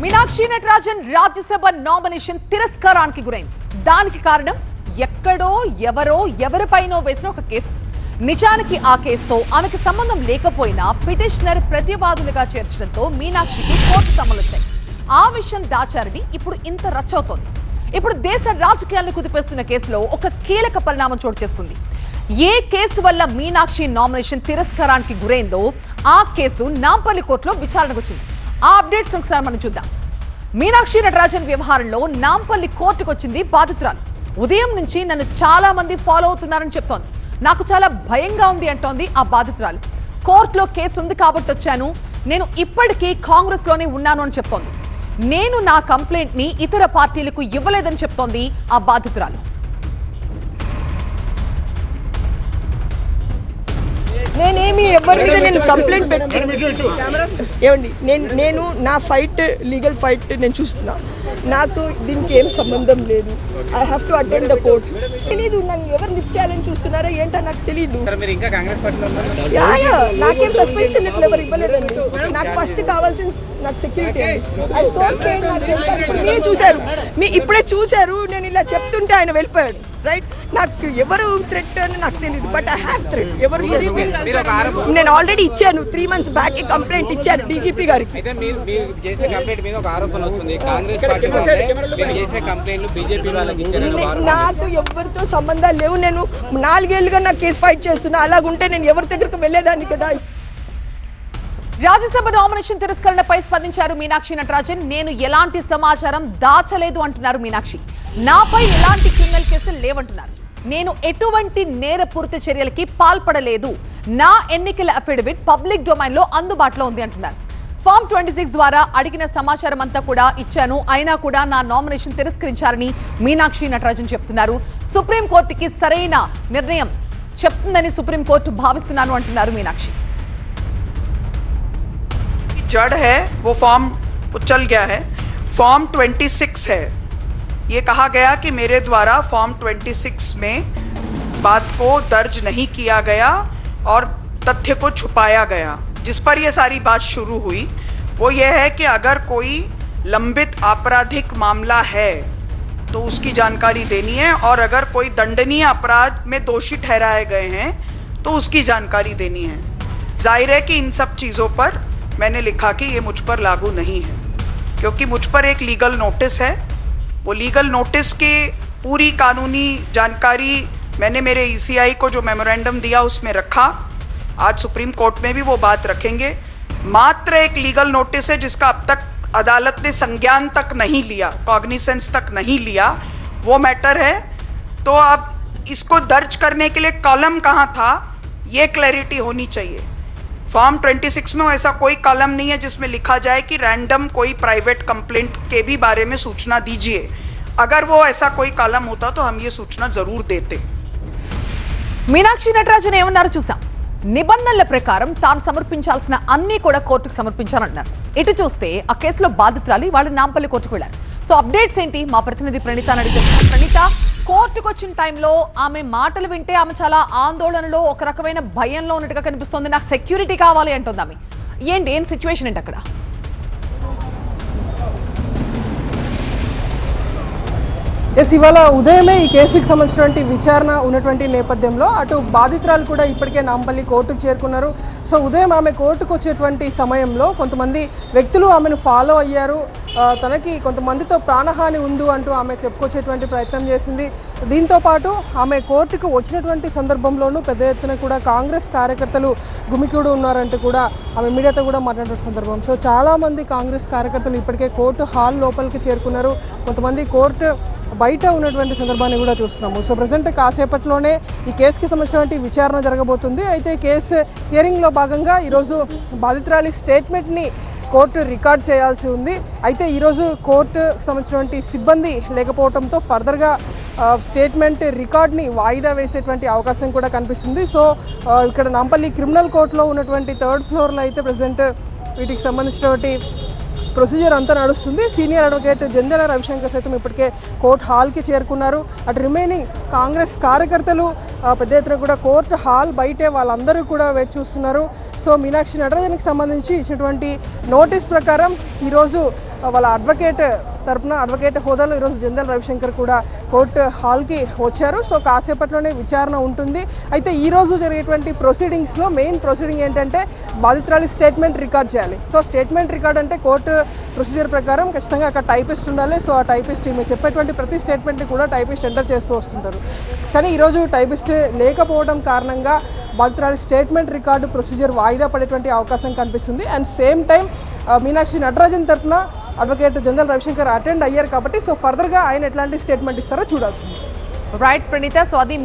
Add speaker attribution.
Speaker 1: Meenakshi Natarajan Rajya Sabha nomination తిరస్కారానికి గురైంది. దానికి కారణం ఎక్కడో ఎవరో ఎవరిపైనో వేసిన ఒక కేసు. నిజానికి ఆ కేసుతో ఆమెకు సంబంధం లేకపోయినా పిటిషనర్ ప్రతివాదులుగా చేర్చడంతో మీనాక్షికి కోర్టు సమలొచ్చాయి. ఆ విషయం దాచారని ఇప్పుడు ఇంత రచ్చవుతోంది. ఇప్పుడు దేశ రాజకీయాలను కుదిపేస్తున్న కేసులో ఒక కీలక పరిణామం చోటు చేసుకుంది. ఏ కేసు వల్ల మీనాక్షి నామినేషన్ తిరస్కారానికి గురైందో ఆ కేసు నాంపల్లి కోర్టులో విచారణకు వచ్చింది. ఆ అప్డేట్స్ ఒకసారి మనం చూద్దాం. మీనాక్షి నటరాజన్ వ్యవహారంలో నాంపల్లి కోర్టుకు వచ్చింది బాధితురాలు. ఉదయం నుంచి నన్ను చాలా మంది ఫాలో అవుతున్నారని చెప్తోంది. నాకు చాలా భయంగా ఉంది అంటోంది ఆ బాధితురాలు. కోర్టులో కేసు ఉంది కాబట్టి వచ్చాను, నేను ఇప్పటికీ కాంగ్రెస్ లోనే ఉన్నాను అని చెప్తోంది. నేను నా కంప్లైంట్ ని ఇతర పార్టీలకు ఇవ్వలేదని చెప్తోంది ఆ బాధితురాలు.
Speaker 2: నేనేమి ఎవరి మీద నేను కంప్లైంట్ ఏమండి నేను నా ఫైట్ లీగల్ ఫైట్ నేను చూస్తున్నా. నాకు దీనికి ఏం సంబంధం లేదు. I have to attend the court. తెలీదు నన్ను ఎవరు లిఫ్ట్ చేయాలని చూస్తున్నారా ఏంటో నాకు తెలియదు. నాకేం సస్పెన్షన్ లెటర్ ఎవరు ఇవ్వలేదండి. నాకు ఫస్ట్ కావాల్సిన నాకు సెక్యూరిటీ. I so scared. మీరు చూశారు, ఇప్పుడే చూశారు. నేను ఇలా చెప్తుంటే ఆయన వెళ్ళిపోయాడు. రైట్, నాకు ఎవరు థ్రెట్ అని నాకు తెలియదు. But I have threat. ఎవరు నేను ఆల్రెడీ ఇచ్చాను. 3 months బ్యాక్ కంప్లైంట్ ఇచ్చాను డీజీపీ గారికి. నాకు ఎవరితో సంబంధాలు లేవు. నేను 4 ఏళ్లుగా నా కేసు ఫైట్ చేస్తున్నా. అలాగుంటే నేను ఎవరి దగ్గరకు వెళ్ళేదాన్ని కదా.
Speaker 1: రాజ్యసభ నామినేషన్ తిరస్కరణపై స్పందించారు మీనాక్షి నటరాజన్. నేను ఎలాంటి సమాచారం దాచలేదు అంటున్నారు మీనాక్షి. నాపై ఎలాంటి క్రిమినల్ కేసులు లేవంటున్నారు. నేను ఎటువంటి నేరపూరిత చర్యలకి పాల్పడలేదు. నా ఎన్నికల అఫిడవిట్ పబ్లిక్ డొమైన్ లో అందుబాటులో ఉంది అంటున్నారు. ఫామ్ 26 ద్వారా అడిగిన సమాచారం అంతా కూడా ఇచ్చాను, అయినా కూడా నా నామినేషన్ తిరస్కరించారని మీనాక్షి నటరాజన్ చెప్తున్నారు. సుప్రీంకోర్టుకి సరైన నిర్ణయం చెప్తుందని సుప్రీంకోర్టు భావిస్తున్నాను అంటున్నారు మీనాక్షి.
Speaker 3: जड़ है वो फॉर्म चल गया है. फॉर्म 26 है. ये कहा गया कि मेरे द्वारा फॉर्म 26 में बात को दर्ज नहीं किया गया और तथ्य को छुपाया गया. जिस पर ये सारी बात शुरू हुई वो ये है कि अगर कोई लंबित आपराधिक मामला है तो उसकी जानकारी देनी है, और अगर कोई दंडनीय अपराध में दोषी ठहराए गए हैं तो उसकी जानकारी देनी है. जाहिर है कि इन सब चीज़ों पर मैंने लिखा कि ये मुझ पर लागू नहीं है, क्योंकि मुझ पर एक लीगल नोटिस है. वो लीगल नोटिस की पूरी कानूनी जानकारी मैंने मेरे ECI को जो मेमोरेंडम दिया उसमें रखा. आज सुप्रीम कोर्ट में भी वो बात रखेंगे. मात्र एक लीगल नोटिस है जिसका अब तक अदालत ने संज्ञान तक नहीं लिया, कॉग्निसेंस तक नहीं लिया, वो मैटर है. तो अब इसको दर्ज करने के लिए कॉलम कहाँ था, ये क्लैरिटी होनी चाहिए. फॉर्म 26 में ऐसा कोई कॉलम नहीं है जिसमें लिखा जाए कि रैंडम कोई प्राइवेट कंप्लेंट के भी बारे में सूचना दीजिए. अगर वो ऐसा कोई कॉलम होता तो हम ये सूचना जरूर देते.
Speaker 1: మీనాక్షి నటరాజన్ ఏమన్నారో చూసాం. నిబంధనల ప్రకారం తాను సమర్పించాల్సిన అన్ని కూడా కోర్టుకు సమర్పించాలన్నారు. ఇటు చూస్తే ఆ కేసులో బాధితురాలి వాళ్ళు నాంపల్లి కోర్టుకు వెళ్లారు. సో అప్డేట్స్ ఏంటి మా ప్రతినిధి ప్రణీత అడిగి. ప్రణీత, కోర్టుకు వచ్చిన టైంలో ఆమె మాటలు వింటే ఆమె చాలా ఆందోళనలో ఒక రకమైన భయంలో ఉన్నట్టుగా కనిపిస్తోంది. నాకు సెక్యూరిటీ కావాలి అంటుంది ఆమె. ఏం సిచ్యువేషన్ ఏంటి అక్కడ?
Speaker 2: ఇవాళ ఉదయమే ఈ కేసుకి సంబంధించినటువంటి విచారణ ఉన్నటువంటి నేపథ్యంలో అటు బాధితురాలు కూడా ఇప్పటికే నాంపల్లి కోర్టుకు చేరుకున్నారు. సో ఉదయం ఆమె కోర్టుకు వచ్చేటువంటి సమయంలో కొంతమంది వ్యక్తులు ఆమెను ఫాలో అయ్యారు. తనకి కొంతమందితో ప్రాణహాని ఉంది అంటూ ఆమె చెప్పుకొచ్చేటువంటి ప్రయత్నం చేసింది. దీంతోపాటు ఆమె కోర్టుకు వచ్చినటువంటి సందర్భంలోనూ పెద్ద ఎత్తున కూడా కాంగ్రెస్ కార్యకర్తలు గుమికూడు ఉన్నారంటూ కూడా ఆమె మీడియాతో కూడా మాట్లాడిన సందర్భం. సో చాలామంది కాంగ్రెస్ కార్యకర్తలు ఇప్పటికే కోర్టు హాల్ లోపలికి చేరుకున్నారు. కొంతమంది కోర్టు బయట ఉన్నటువంటి సందర్భాన్ని కూడా చూస్తున్నాము. సో ప్రజెంట్ కాసేపట్లోనే ఈ కేసుకి సంబంధించినటువంటి విచారణ జరగబోతుంది. అయితే కేసు హియరింగ్లో భాగంగా ఈరోజు బాధితురాలి స్టేట్మెంట్ని కోర్టు రికార్డ్ చేయాల్సి ఉంది. అయితే ఈరోజు కోర్టుకు సంబంధించినటువంటి సిబ్బంది లేకపోవడంతో ఫర్దర్గా స్టేట్మెంట్ రికార్డ్ని వాయిదా వేసేటువంటి అవకాశం కూడా కనిపిస్తుంది. సో ఇక్కడ నాంపల్లి క్రిమినల్ కోర్టులో ఉన్నటువంటి 3rd ఫ్లోర్లో అయితే ప్రజెంట్ వీటికి సంబంధించినటువంటి ప్రొసీజర్ అంతా నడుస్తుంది. సీనియర్ అడ్వకేట్ జంధ్యాల రవిశంకర్ సైతం ఇప్పటికే కోర్టు హాల్కి చేరుకున్నారు. అటు రిమైనింగ్ కాంగ్రెస్ కార్యకర్తలు పెద్ద ఎత్తున కూడా కోర్టు హాల్ బయటే వాళ్ళందరూ కూడా వేచి చూస్తున్నారు. సో మీనాక్షి నటరాజన్కి సంబంధించి ఇచ్చినటువంటి నోటీస్ ప్రకారం ఈరోజు వాళ్ళ అడ్వకేట్ తరపున అడ్వకేట్ హోదాలో ఈరోజు జంధ్యాల రవిశంకర్ కూడా కోర్టు హాల్కి వచ్చారు. సో కాసేపట్లోనే విచారణ ఉంటుంది. అయితే ఈరోజు జరిగేటువంటి ప్రొసీడింగ్స్లో మెయిన్ ప్రొసీడింగ్ ఏంటంటే బాధితురాలి స్టేట్మెంట్ రికార్డ్ చేయాలి. సో స్టేట్మెంట్ రికార్డ్ అంటే కోర్టు ప్రొసీజర్ ప్రకారం ఖచ్చితంగా అక్కడ టైపిస్ట్ ఉండాలి. సో ఆ టైపిస్ట్ ఈమె చెప్పేటువంటి ప్రతి స్టేట్మెంట్ని కూడా టైపిస్ట్ ఎంటర్ చేస్తూ వస్తుంటారు. కానీ ఈరోజు టైపిస్ట్ లేకపోవడం కారణంగా బాధితురాలి స్టేట్మెంట్ రికార్డు ప్రొసీజర్ వాయిదా పడేటువంటి అవకాశం కనిపిస్తుంది. And same time Meenakshi Natarajan తరపున అడ్వకేట్ జంధ్యాల రవిశంకర్ అటెండ్ అయ్యారు కాబట్టి సో ఫర్దర్గా ఆయన ఎట్లాంటి స్టేట్మెంట్ ఇస్తారో చూడాల్సింది.
Speaker 1: రైట్ ప్రణీత. సో అది